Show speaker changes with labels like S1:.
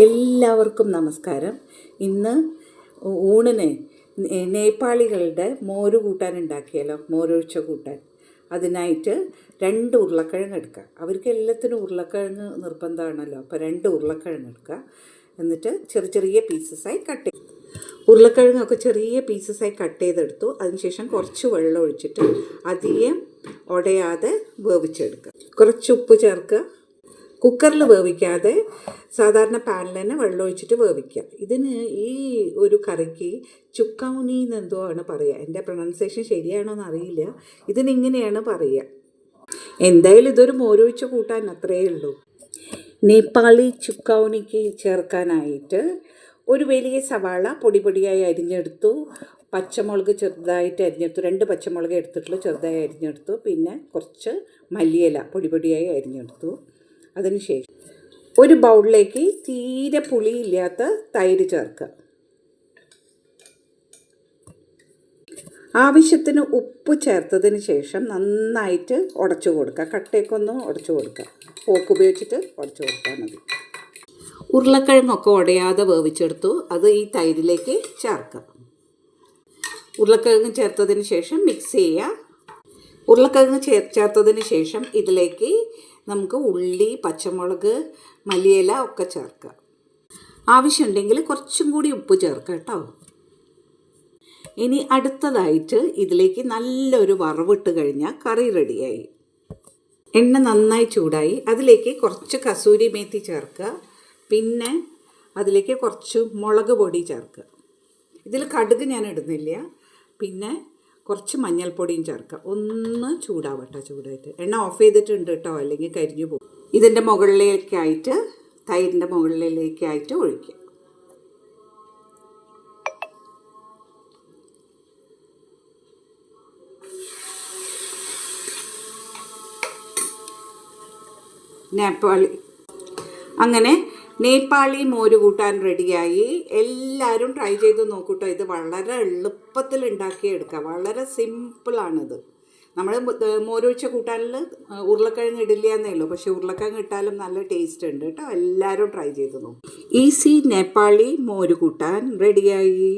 S1: എല്ലാവർക്കും നമസ്കാരം. ഇന്ന് ഊണിന് നേപ്പാളികളുടെ മോര് കൂട്ടാൻ ഉണ്ടാക്കിയാലോ, മോരൊഴിച്ച കൂട്ടാൻ. അതിനായിട്ട് 2 ഉരുളക്കിഴങ്ങ് എടുക്കുക. അവർക്ക് എല്ലാത്തിനും ഉരുളക്കിഴങ്ങ് നിർബന്ധമാണല്ലോ. അപ്പോൾ 2 ഉരുളക്കിഴങ്ങ് എടുക്കുക. എന്നിട്ട് ചെറിയ ചെറിയ പീസസായി കട്ട് ചെയ്യും. ഉരുളക്കിഴങ്ങൊക്കെ ചെറിയ പീസസായി കട്ട് ചെയ്തെടുത്തു. അതിനുശേഷം കുറച്ച് വെള്ളം ഒഴിച്ചിട്ട് അധികം ഉടയാതെ വേവിച്ചെടുക്കുക. കുറച്ച് ഉപ്പ് ചേർക്കുക. കുക്കറിൽ വേവിക്കാതെ സാധാരണ പാനിൽ തന്നെ വെള്ളം ഒഴിച്ചിട്ട് വേവിക്കുക. ഇതിന് ഈ ഒരു കറിക്ക് ചുക്കൗനി എന്നെന്തോ ആണ് പറയുക. എൻ്റെ പ്രൊണൗൺസിയേഷൻ ശരിയാണോ എന്ന് അറിയില്ല. ഇതിനിങ്ങനെയാണ് പറയുക. എന്തായാലും ഇതൊരു മോരൊഴിച്ച കൂട്ടാൻ അത്രയേ ഉള്ളൂ. നേപ്പാളി ചുക്കൗനിക്ക് ചേർക്കാനായിട്ട് ഒരു വലിയ സവാള പൊടി പൊടിയായി അരിഞ്ഞെടുത്തു. പച്ചമുളക് ചെറുതായിട്ട് അരിഞ്ഞെടുത്തു. 2 പച്ചമുളക് എടുത്തിട്ടുള്ളൂ, ചെറുതായി അരിഞ്ഞെടുത്തു. പിന്നെ കുറച്ച് മല്ലിയില പൊടി പൊടിയായി അരിഞ്ഞെടുത്തു. അതിനുശേഷം ഒരു ബൗളിലേക്ക് തീരെ പുളിയില്ലാത്ത തൈര് ചേർക്കുക. ആവശ്യത്തിന് ഉപ്പ് ചേർത്തതിന് ശേഷം നന്നായിട്ട് ഉടച്ചു കൊടുക്കുക. കട്ടയൊക്കെ ഉടച്ചു കൊടുക്കുക. ഫോക്ക് ഉപയോഗിച്ചിട്ട് ഉടച്ചു കൊടുത്താൽ മതി. ഉരുളക്കിഴങ്ങൊക്കെ ഉടയാതെ വേവിച്ചെടുത്തു. അത് ഈ തൈരിലേക്ക് ചേർക്കുക. ഉരുളക്കിഴങ്ങ് ചേർത്തതിന് ശേഷം മിക്സ് ചെയ്യുക. ഉരുളക്കിഴങ്ങ് ചേർത്തതിന് ശേഷം ഇതിലേക്ക് നമുക്ക് ഉള്ളി, പച്ചമുളക്, മല്ലിയില ഒക്കെ ചേർക്കുക. ആവശ്യമുണ്ടെങ്കിൽ കുറച്ചും കൂടി ഉപ്പ് ചേർക്കുക കേട്ടോ. ഇനി അടുത്തതായിട്ട് ഇതിലേക്ക് നല്ലൊരു വറവിട്ട് കഴിഞ്ഞാൽ കറി റെഡിയായി. എണ്ണ നന്നായി ചൂടായി. അതിലേക്ക് കുറച്ച് കസൂരി മേത്തി ചേർക്കുക. പിന്നെ അതിലേക്ക് കുറച്ച് മുളക് പൊടി ചേർക്കുക. ഇതിൽ കടുക് ഞാൻ ഇടുന്നില്ല. പിന്നെ കുറച്ച് മഞ്ഞൾപ്പൊടിയും ചേർക്കുക. ഒന്ന് ചൂടാവട്ടെ. ചൂടായിട്ട് എണ്ണ ഓഫ് ചെയ്തിട്ടുണ്ട് കേട്ടോ, അല്ലെങ്കിൽ കരിഞ്ഞു പോകും. ഇതിൻ്റെ മുകളിലേക്കായിട്ട്, തൈരിൻ്റെ മുകളിലേക്കായിട്ട് ഒഴിക്കുക. അങ്ങനെ നേപ്പാളി മോര് കൂട്ടാൻ റെഡിയായി. എല്ലാവരും ട്രൈ ചെയ്ത് നോക്കൂട്ടോ. ഇത് വളരെ എളുപ്പത്തിൽ ഉണ്ടാക്കിയെടുക്കുക. വളരെ സിമ്പിളാണിത്. നമ്മൾ മോരൊഴിച്ച കൂട്ടാനിൽ ഉരുളക്കിഴങ്ങ് ഇടില്ല എന്നേ ഉള്ളൂ. പക്ഷേ ഉരുളക്കിഴങ്ങ് ഇട്ടാലും നല്ല ടേസ്റ്റ് ഉണ്ട് കേട്ടോ. എല്ലാവരും ട്രൈ ചെയ്ത് നോക്കും. ഈസി നേപ്പാളി മോര് കൂട്ടാൻ റെഡിയായി.